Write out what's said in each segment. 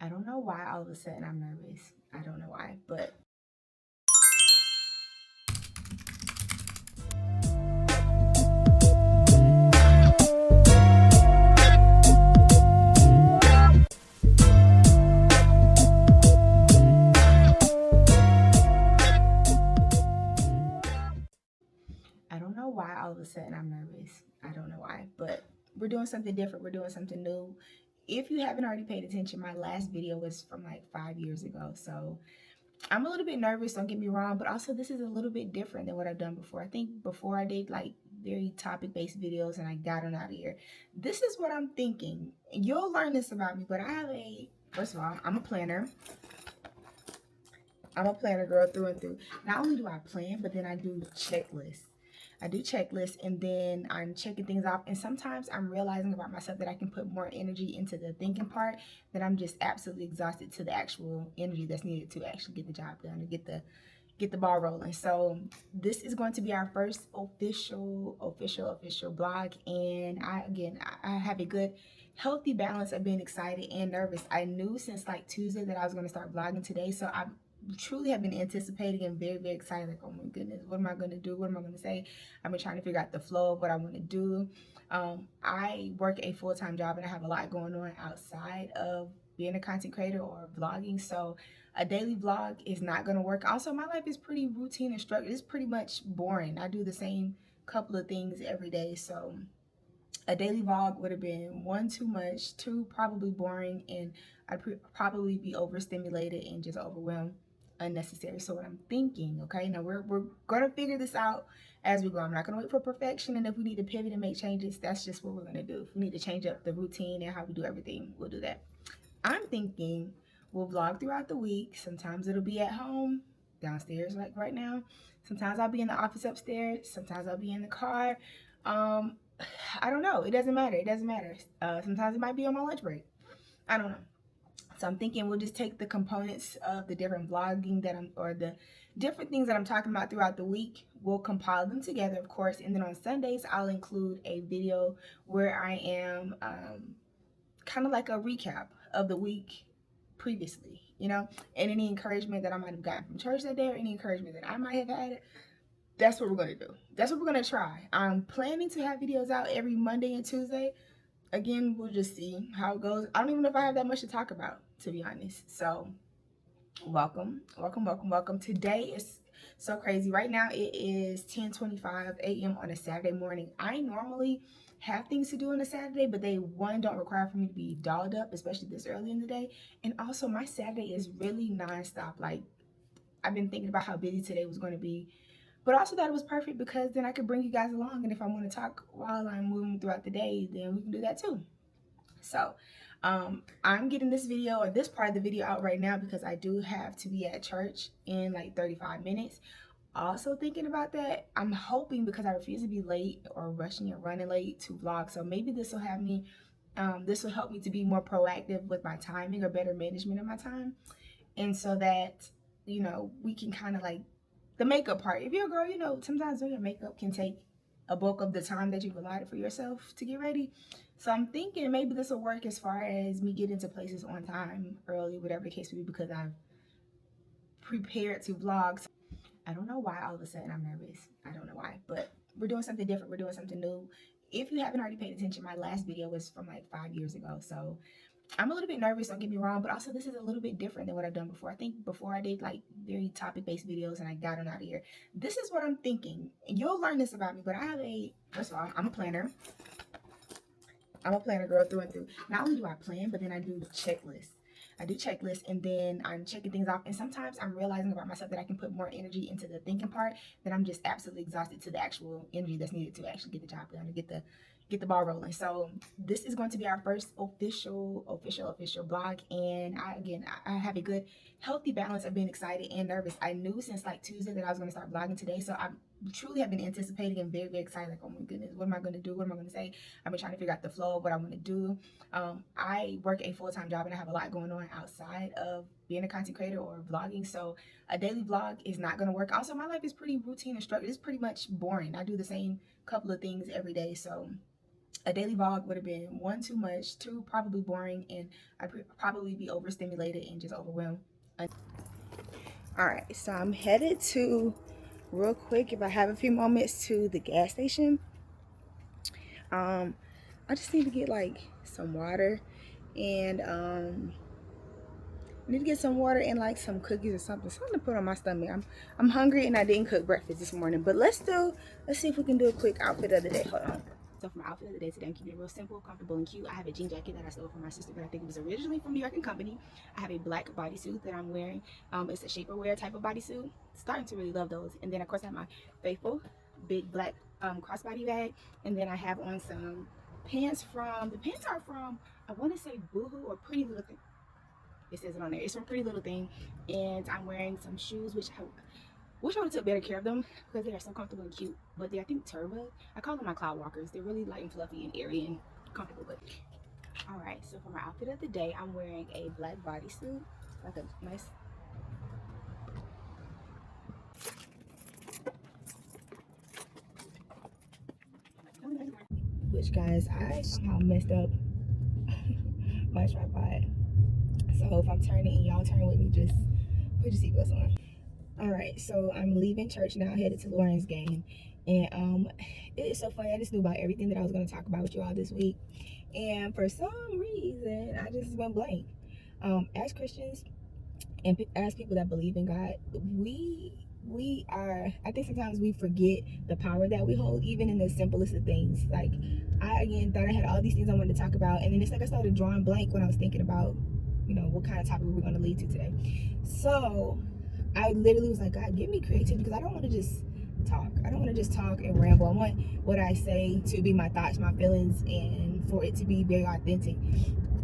I don't know why all of a sudden I'm nervous. I don't know why, but I don't know why all of a sudden I'm nervous. I don't know why, but we're doing something different. We're doing something new. If you haven't already paid attention, my last video was from like 5 years ago. So I'm a little bit nervous, don't get me wrong, but also this is a little bit different than what I've done before. I think before I did like very topic-based videos and I got on out of here. This is what I'm thinking. You'll learn this about me, but first of all, I'm a planner. I'm a planner girl through and through. Not only do I plan, but then I do checklists. I do checklists and then I'm checking things off. And sometimes I'm realizing about myself that I can put more energy into the thinking part, that I'm just absolutely exhausted to the actual energy that's needed to actually get the job done or get the ball rolling. So this is going to be our first official blog. And I have a good healthy balance of being excited and nervous. I knew since like Tuesday that I was going to start vlogging today. So I truly have been anticipating and very, very excited. Like, oh my goodness, what am I going to do? What am I going to say? I've been trying to figure out the flow of what I want to do. I work a full-time job and I have a lot going on outside of being a content creator or vlogging. So a daily vlog is not going to work. Also, my life is pretty routine and structured. It's pretty much boring. I do the same couple of things every day. So a daily vlog would have been one, too much, two, probably boring, and I'd probably be overstimulated and just overwhelmed, unnecessary. So what I'm thinking, okay, now we're gonna figure this out as we go. I'm not gonna wait for perfection, and if we need to pivot and make changes, that's just what we're gonna do. If we need to change up the routine and how we do everything, we'll do that. I'm thinking we'll vlog throughout the week. Sometimes it'll be at home, downstairs like right now. Sometimes I'll be in the office upstairs. Sometimes I'll be in the car. Um, I don't know. It doesn't matter. It doesn't matter. Sometimes it might be on my lunch break. I don't know. So I'm thinking we'll just take the components of the different vlogging or the different things that I'm talking about throughout the week. We'll compile them together, of course. And then on Sundays, I'll include a video where I am kind of like a recap of the week previously, and any encouragement that I might have gotten from church that day or any encouragement that I might have had. That's what we're going to do. That's what we're going to try. I'm planning to have videos out every Monday and Tuesday. Again, we'll just see how it goes. I don't even know if I have that much to talk about, to be honest. So welcome. Today is so crazy. Right now it is 10:25 a.m. on a Saturday morning. I normally have things to do on a Saturday, but they don't require for me to be dolled up, especially this early in the day. And also my Saturday is really nonstop. Like, I've been thinking about how busy today was going to be, but also thought it was perfect because then I could bring you guys along. And if I want to talk while I'm moving throughout the day, then we can do that too. So I'm getting this video or this part of the video out right now because I do have to be at church in like 35 minutes. Also thinking about that, I'm hoping, because I refuse to be late or rushing and running late to vlog. So maybe this will this will help me to be more proactive with my timing or better management of my time. And so that, we can kind of like the makeup part. If you're a girl, sometimes doing your makeup can take a bulk of the time that you've allotted for yourself to get ready. So I'm thinking maybe this will work as far as me getting to places on time, early, whatever the case may be, because I've prepared to vlog. So I don't know why all of a sudden I'm nervous. I don't know why, but we're doing something different. We're doing something new. If you haven't already paid attention, my last video was from like 5 years ago. So I'm a little bit nervous, don't get me wrong, but also this is a little bit different than what I've done before. I think before I did like very topic-based videos and I got on out of here. This is what I'm thinking. You'll learn this about me, but first of all, I'm a planner. I'm a planner girl through and through. Not only do I plan, but then I do checklists. I do checklists and then I'm checking things off. And sometimes I'm realizing about myself that I can put more energy into the thinking part, that I'm just absolutely exhausted to the actual energy that's needed to actually get the job done or get the ball rolling. So this is going to be our first official blog. And I have a good healthy balance of being excited and nervous. I knew since like Tuesday that I was going to start vlogging today. So I truly have been anticipating and very, very excited. Like, oh my goodness, what am I going to do? What am I going to say? I've been trying to figure out the flow of what I want to do. I work a full-time job and I have a lot going on outside of being a content creator or vlogging. So a daily vlog is not going to work. Also, my life is pretty routine and structured. It's pretty much boring. I do the same couple of things every day. So a daily vlog would have been one, too much, two, probably boring, and I'd probably be overstimulated and just overwhelmed. All right, so I'm headed to, real quick, if I have a few moments, to the gas station. I just need to get like some water, and I need to get some water and like some cookies or something to put on my stomach. I'm hungry and I didn't cook breakfast this morning, but let's see if we can do a quick outfit of the day. Hold on. So for my outfit of the day today, I'm keeping it real simple, comfortable, and cute. I have a jean jacket that I stole from my sister, but I think it was originally from New York & Company. I have a black bodysuit that I'm wearing. It's a shapewear type of bodysuit. Starting to really love those. And then of course I have my faithful big black crossbody bag. And then I have on some pants the pants are from, I want to say Boohoo or Pretty Little Thing. It says it on there. It's from Pretty Little Thing. And I'm wearing some shoes, which I wish I would have took better care of them because they are so comfortable and cute. But they're, I think, Turbo. I call them my cloud walkers. They're really light and fluffy and airy and comfortable. But all right, so for my outfit of the day, I'm wearing a black bodysuit, like a nice. Which, guys, I somehow messed up my tripod. So if I'm turning and y'all turn with me, just put your seatbelts on. All right, so I'm leaving church now, headed to Lauren's game. And it's so funny, I just knew about everything that I was going to talk about with you all this week. And for some reason, I just went blank. As Christians and as people that believe in God, we are, I think sometimes we forget the power that we hold, even in the simplest of things. Like, I, again, thought I had all these things I wanted to talk about. And then it's like I started drawing blank when I was thinking about, you know, what kind of topic we were going to lead to today. So I literally was like, God, give me creativity, because I don't want to just talk. I don't want to just talk and ramble. I want what I say to be my thoughts, my feelings, and for it to be very authentic,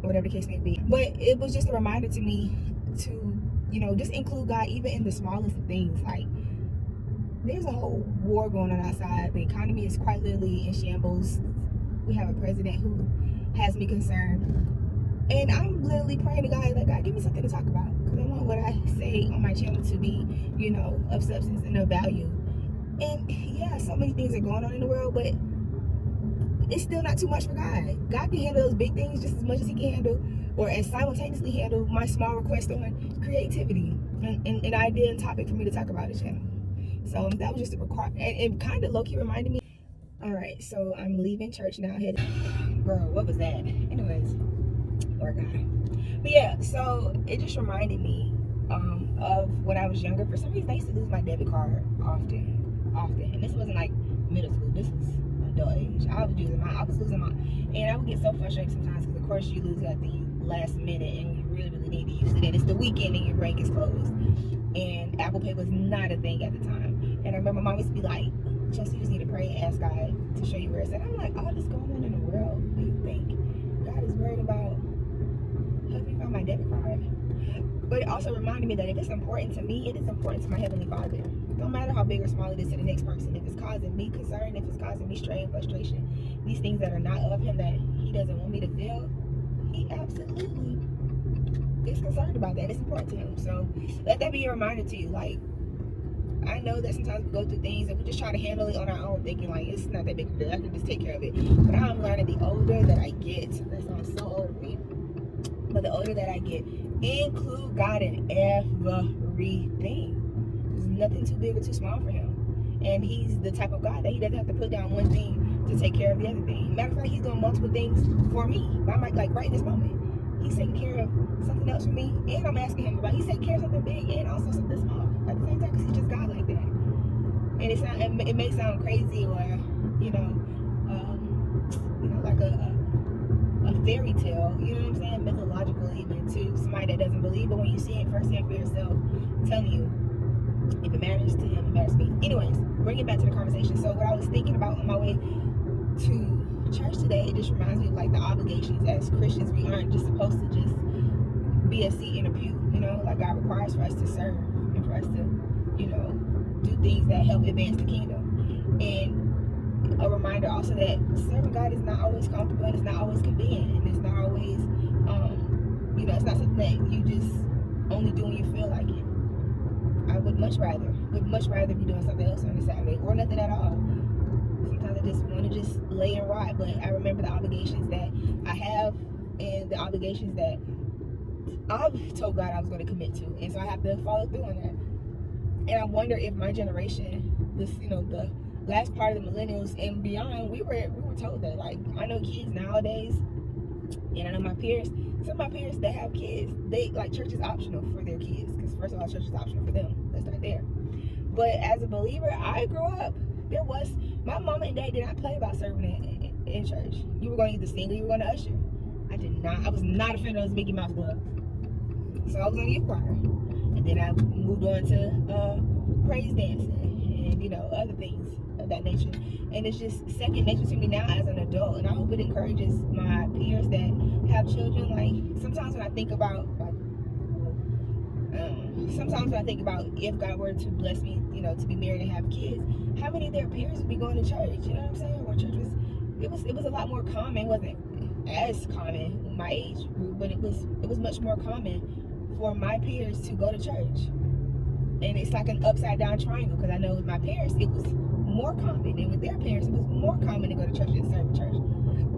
whatever the case may be. But it was just a reminder to me to, you know, just include God even in the smallest of things. Like, there's a whole war going on outside. The economy is quite literally in shambles. We have a president who has me concerned. And I'm literally praying to God, like, God, give me something to talk about. Because I want what I say on my channel to be, you know, of substance and of value. And yeah, so many things are going on in the world, but it's still not too much for God. God can handle those big things just as much as he can handle, or as simultaneously handle, my small request on creativity. And an idea and topic for me to talk about the channel. So that was just a requirement. And it kind of low-key reminded me. All right, so I'm leaving church now. Bro, what was that? Anyways. Or guy. But yeah, so it just reminded me of when I was younger. For some reason I used to lose my debit card often. And this wasn't like middle school, this was adult age. I was losing my, and I would get so frustrated sometimes because of course you lose at the last minute and you really need to use it, and it's the weekend and your bank is closed, and Apple Pay was not a thing at the time. And I remember my mom used to be like, Chelsea, you just need to pray and ask God to show you where it's at. I'm like, all this going on in the world, do you think God is worried about help me find my debit card? But it also reminded me that if it's important to me, it is important to my Heavenly Father. No matter how big or small it is to the next person, if it's causing me concern, if it's causing me strain, frustration, these things that are not of him that he doesn't want me to feel, he absolutely is concerned about that. It's important to him. So let that be a reminder to you. Like, I know that sometimes we go through things and we just try to handle it on our own, thinking like it's not that big of a deal, I can just take care of it. But I'm learning, the older that I get, that sounds so old to me, but the older that I get, include God in everything. There's nothing too big or too small for him. And he's the type of God that he doesn't have to put down one thing to take care of the other thing. Matter of fact, he's doing multiple things for me. Like right in this moment, he's taking care of something else for me, and I'm asking him about. He's taking care of something big and also something small at the same time, because he's just God like that. And it may sound crazy, or like a fairy tale, you know what I'm saying, mythological even, to somebody that doesn't believe. But when you see it firsthand for yourself, I'm telling you, if it matters to him, it matters to me. Anyways, bring it back to the conversation. So what I was thinking about on my way to church today, it just reminds me of like the obligations as Christians. We aren't just supposed to just be a seat in a pew, like God requires for us to serve and for us to, do things that help advance the kingdom. And a reminder also that serving God is not always comfortable, and it's not always convenient, and it's not always, it's not something that you just only do when you feel like it. I would much rather be doing something else on a Saturday, or nothing at all. Sometimes I just want to just lay and rot, but I remember the obligations that I have and the obligations that I've told God I was going to commit to, and so I have to follow through on that. And I wonder if my generation, this, the last part of the millennials and beyond, we were told that. Like, I know kids nowadays, and I know my peers, some of my peers that have kids, they like church is optional for their kids, because first of all, church is optional for them. That's not there. But as a believer, I grew up. My mom and dad did not play about serving in church. You were going to either sing or you were going to usher. I was not a fan of those Mickey Mouse gloves. So I was on youth choir. And then I moved on to praise dancing and, other things of that nature. And it's just second nature to me now as an adult. And I hope it encourages my peers that have children. Like, sometimes when I think about, if God were to bless me, to be married and have kids, how many of their peers would be going to church? You know what I'm saying? Where church it was a lot more common. It wasn't as common in my age group, but it was much more common for my peers to go to church. And it's like an upside down triangle, because I know with my parents it was more common, and with their parents it was more common to go to church and serve in church.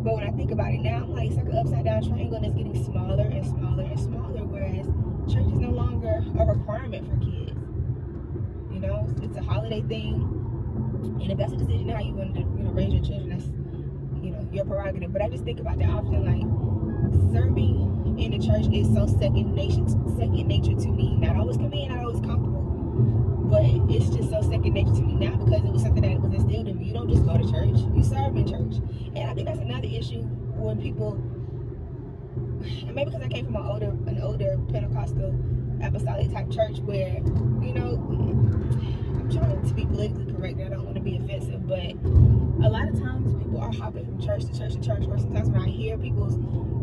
But when I think about it now, I'm like, it's like an upside down triangle, and it's getting smaller and smaller and smaller, whereas church is no longer a requirement for kids. It's a holiday thing, and if that's a decision how you want to raise your children, that's your prerogative. But I just think about that often, like, serving in the church is so second nature to me. Not always convenient, not always comfortable, but it's just so second nature to me now, because it was something that was instilled in me. You don't just go to church, you serve in church. And I think that's another issue when people, and maybe because I came from an older Pentecostal apostolic type church where, I'm trying to be politically correct, I don't want to be offensive, but a lot of times people are hopping from church to church to church, or sometimes when I hear people's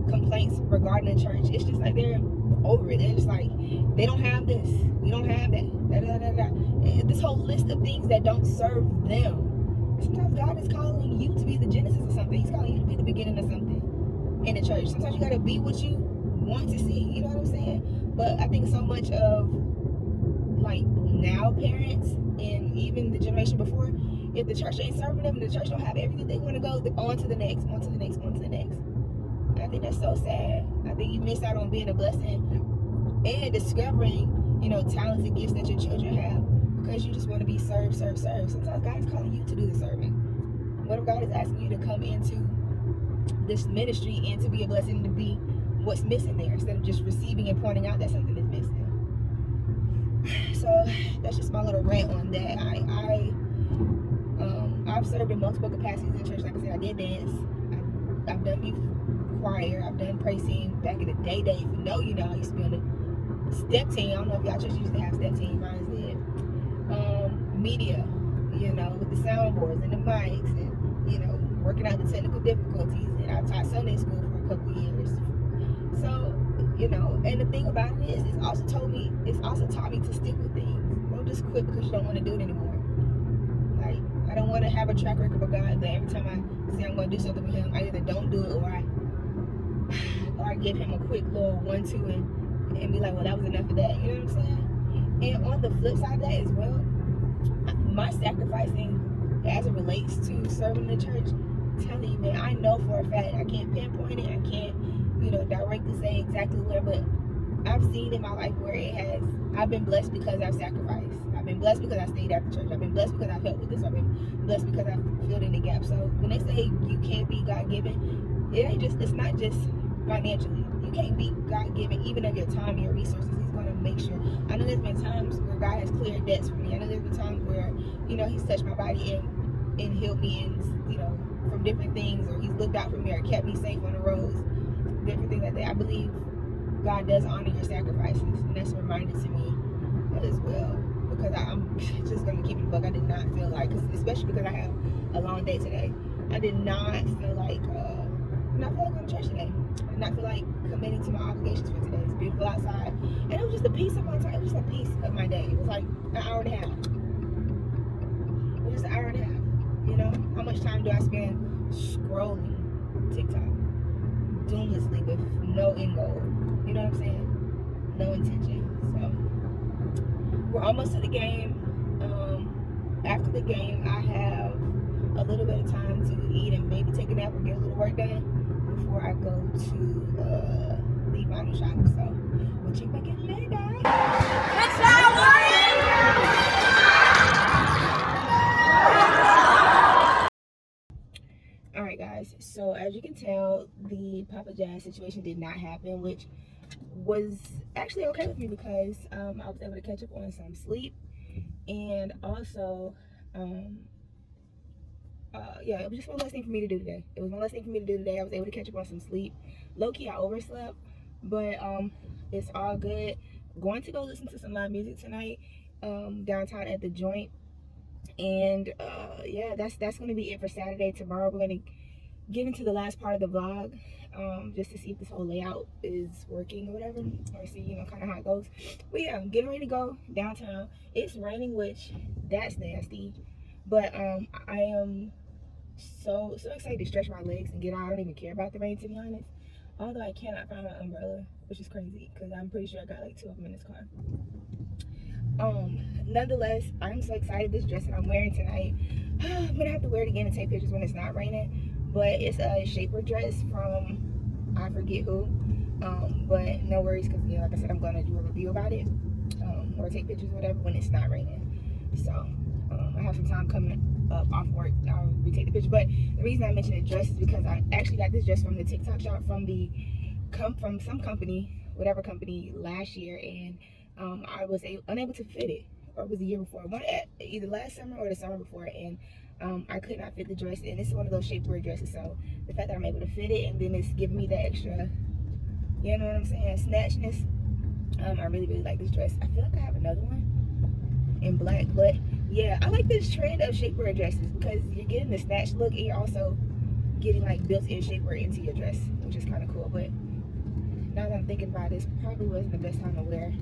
complaints regarding the church, it's just like they're over it. They're just like, they don't have this, we don't have that, and this whole list of things that don't serve them. Sometimes God is calling you to be the genesis of something. He's calling you to be the beginning of something in the church. Sometimes you gotta be what you want to see, you know what I'm saying? But I think so much of, like, now parents and even the generation before, if the church ain't serving them, the church don't have everything, they want to go on to the next. And I think that's so sad. I think you miss out on being a blessing and discovering, talents and gifts that your children have, because you just want to be served. Sometimes God is calling you to do the serving. What if God is asking you to come into this ministry and to be a blessing, to be what's missing there, instead of just receiving and pointing out that something is missing? So that's just my little rant on that. I've served in multiple capacities in church. Like I said, I did dance. I've done youth choir. I've done praise team back in the day. If you know, I used to be on the step team. I don't know if y'all church used to have step team. Mine did. Media, with the soundboards and the mics, and working out the technical difficulties. And I taught Sunday school for a couple of years. So, and the thing about it is, it's also taught me to stick with things. Don't just quit because you don't want to do it anymore. Like, I don't want to have a track record of God that every time I say I'm going to do something with him, I either don't do it, or I give him a quick little 1-2 and be like, well, that was enough of that. You know what I'm saying? And on the flip side of that as well, my sacrificing as it relates to serving the church, I'm telling you, man, I know for a fact, I can't pinpoint it, I can't directly say exactly where, but I've seen in my life where I've been blessed because I've sacrificed. I've been blessed because I stayed after church. I've been blessed because I've helped with this. I've been blessed because I've filled in the gap. So when they say you can't be God-given, it's not just financially. You can't be God-given even of your time and your resources. He's going to make sure. I know there's been times where God has cleared debts for me. I know there's been times where, he's touched my body and healed me and, from different things, or he's looked out for me or kept me safe on the roads. Different things like that. I believe God does honor your sacrifices, and that's a reminder to me as well. Because I'm just gonna keep it a buck. I did not feel like, especially because I have a long day today. I did not feel like going to church today. I did not feel like committing to my obligations for today. It's beautiful outside, and it was just a piece of my time. It was just a piece of my day. It was like an hour and a half. It was just an hour and a half. How much time do I spend scrolling TikTok? Doomlessly with no end goal. You know what I'm saying? No intention. So we're almost to the game. After the game, I have a little bit of time to eat and maybe take a nap or get a little work done before I go to the bottle shop. So we'll check back in later. Alright guys, so as you can tell, the Papa Jazz situation did not happen, which was actually okay with me because I was able to catch up on some sleep. And also yeah, it was just one less thing for me to do today. I was able to catch up on some sleep. Low-key, I overslept, but it's all good. Going to go listen to some live music tonight downtown at the Joint. And yeah, that's going to be it for Saturday. Tomorrow we're going to get into the last part of the vlog, just to see if this whole layout is working or whatever, or see, you know, kind of how it goes. But yeah, I'm getting ready to go downtown. It's raining, which that's nasty, but I am so excited to stretch my legs and get out. I don't even care about the rain, to be honest, although I cannot find my umbrella, which is crazy because I'm pretty sure I got like 2 of them in this car. Nonetheless, I'm so excited. This dress that I'm wearing tonight, I'm gonna have to wear it again and take pictures when it's not raining, but it's a shaper dress from I forget who, but no worries, because yeah, like I said, I'm gonna do a review about it, or take pictures or whatever when it's not raining. So I have some time coming up off work. I'll retake the picture. But the reason I mentioned the dress is because I actually got this dress from the TikTok shop from some company, whatever company, last year, and I was unable to fit it, or it was the year before, either last summer or the summer before, and I could not fit the dress. And it's one of those shapewear dresses, so the fact that I'm able to fit it, and then it's giving me that extra, you know what I'm saying, snatchness. I really like this dress. I feel like I have another one in black, but yeah, I like this trend of shapewear dresses because you're getting the snatch look and you're also getting like built-in shapewear into your dress, which is kind of cool. But now that I'm thinking about it, this probably wasn't the best time to wear.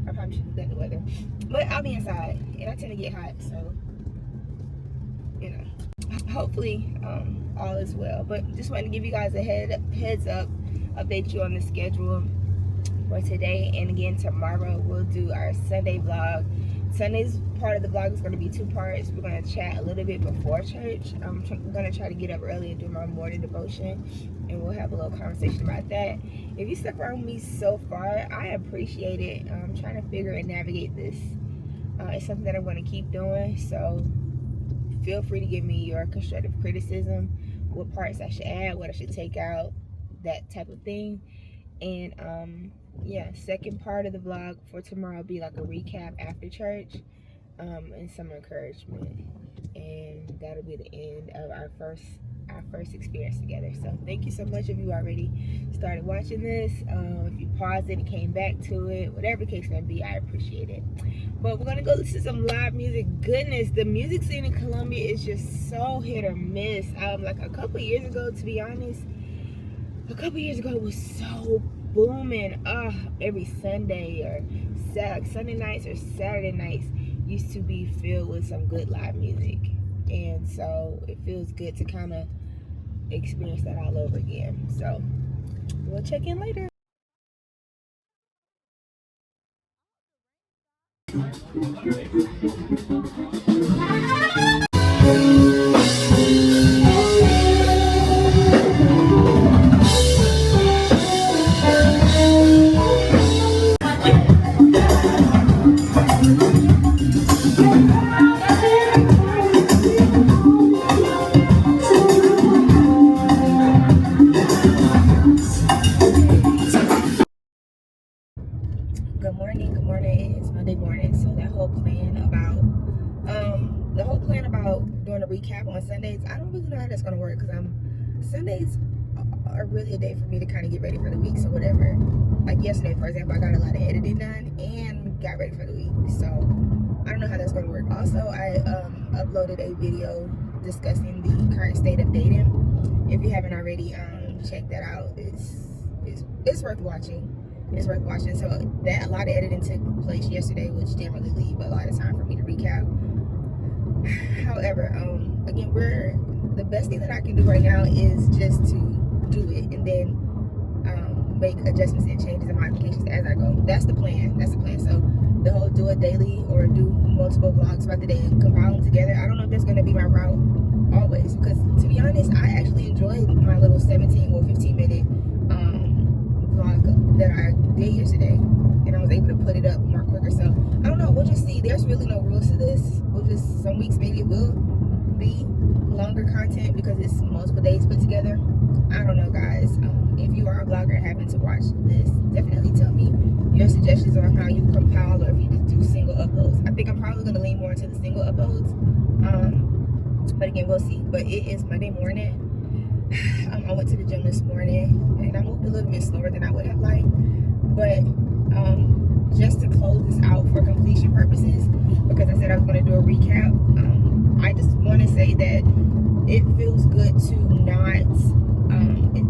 I probably should have done the weather, but I'll be inside and I tend to get hot, so you know, hopefully all is well. But just wanted to give you guys a heads up, update you on the schedule for today. And again, tomorrow we'll do our Sunday vlog. Sunday's part of the vlog is going to be 2 parts. We're going to chat a little bit before church. I'm going to try to get up early and do my morning devotion, and we'll have a little conversation about that. If you stuck around with me so far, I appreciate it. I'm trying to figure and navigate this. It's something that I'm going to keep doing, so feel free to give me your constructive criticism, what parts I should add, what I should take out, that type of thing. And yeah, second part of the vlog for tomorrow will be like a recap after church, and some encouragement, and that'll be the end of our first experience together. So thank you so much if you already started watching this. If you paused it and came back to it, whatever the case may be, I appreciate it. But we're gonna go listen to some live music. Goodness, the music scene in Columbia is just so hit or miss. Like a couple years ago, to be honest, it was so booming. Every Sunday or Sunday nights or Saturday nights used to be filled with some good live music, and so it feels good to kind of experience that all over again. So we'll check in later. Good morning. It's Monday morning, so the whole plan about doing a recap on Sundays, I don't really know how that's gonna work, because Sundays are really a day for me to kind of get ready for the week. So whatever, like yesterday, for example, I got a lot of editing done and got ready for the week, so I don't know how that's gonna work. Also, I uploaded a video discussing the current state of dating. If you haven't already, check that out. It's worth watching. It's worth watching. So that a lot of editing took place yesterday, which didn't really leave a lot of time for me to recap. However, again, the best thing that I can do right now is just to do it, and then make adjustments and changes and modifications as I go. That's the plan. So the whole do a daily or do multiple vlogs throughout the day and compile them together. I don't know if that's going to be my route always, because to be honest, I actually enjoyed my little 17 or 15 minute vlog that I did yesterday, and I was able to put it up more quicker. So I don't know, we'll just see. There's really no rules to this. We'll just, some weeks maybe it will be longer content because it's multiple days put together. I don't know, guys. If you are a vlogger and happen to watch this, definitely tell me your suggestions on how you compile, or if you just do single uploads. I think I'm probably going to lean more into the single uploads, but again, we'll see. But it is Monday morning. I went to the gym this morning and I moved a little bit slower than I would have liked, but just to close this out for completion purposes, because I said I was going to do a recap, I just want to say that it feels good to not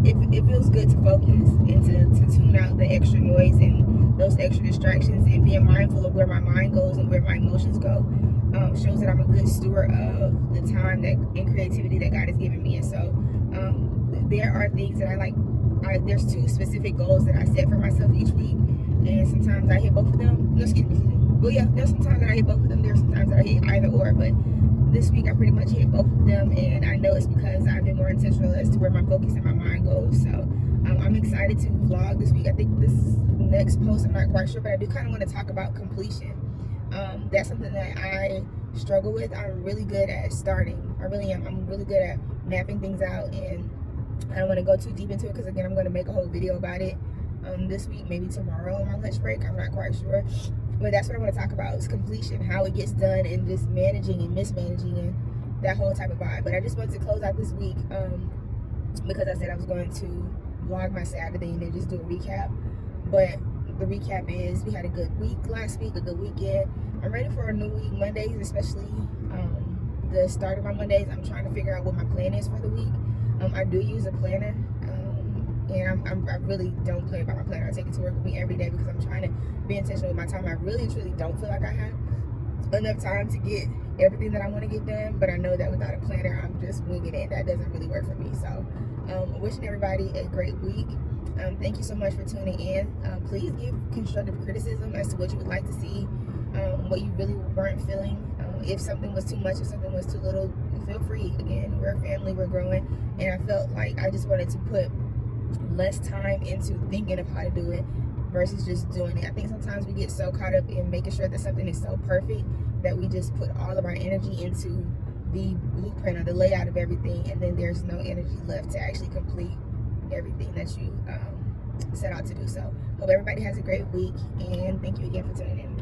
it feels good to focus and to tune out the extra noise and those extra distractions, and being mindful of where my mind goes and where my emotions go. Shows that I'm a good steward of the time that and creativity that God has given me. And so there are things that I like. There's 2 specific goals that I set for myself each week, and sometimes I hit both of them. No, excuse me. Well, yeah, there's sometimes that I hit both of them. There's sometimes that I hit either or, but this week I pretty much hit both of them, and I know it's because I've been more intentional as to where my focus and my mind goes. So I'm excited to vlog this week. I think this next post, I'm not quite sure, but I do kind of want to talk about completion. That's something that I struggle with. I'm really good at starting. I really am. I'm really good at mapping things out, and I don't want to go too deep into it because, again, I'm going to make a whole video about it this week, maybe tomorrow on my lunch break. I'm not quite sure. But that's what I want to talk about, is completion, how it gets done, and just managing and mismanaging and that whole type of vibe. But I just wanted to close out this week because I said I was going to vlog my Saturday and then just do a recap. But the recap is we had a good week last week, a good weekend. I'm ready for a new week. Mondays, especially the start of my Mondays, I'm trying to figure out what my plan is for the week. I do use a planner, and I really don't play by my planner. I take it to work with me every day because I'm trying to be intentional with my time. I really and truly don't feel like I have enough time to get everything that I want to get done, but I know that without a planner, I'm just winging it. That doesn't really work for me. So wishing everybody a great week. Thank you so much for tuning in. Please give constructive criticism as to what you would like to see, what you really weren't feeling. If something was too much, if something was too little, feel free. Again, we're a family, we're growing, and I felt like I just wanted to put less time into thinking of how to do it versus just doing it. I think sometimes we get so caught up in making sure that something is so perfect that we just put all of our energy into the blueprint or the layout of everything, and then there's no energy left to actually complete everything that you set out to do. So hope everybody has a great week, and thank you again for tuning in.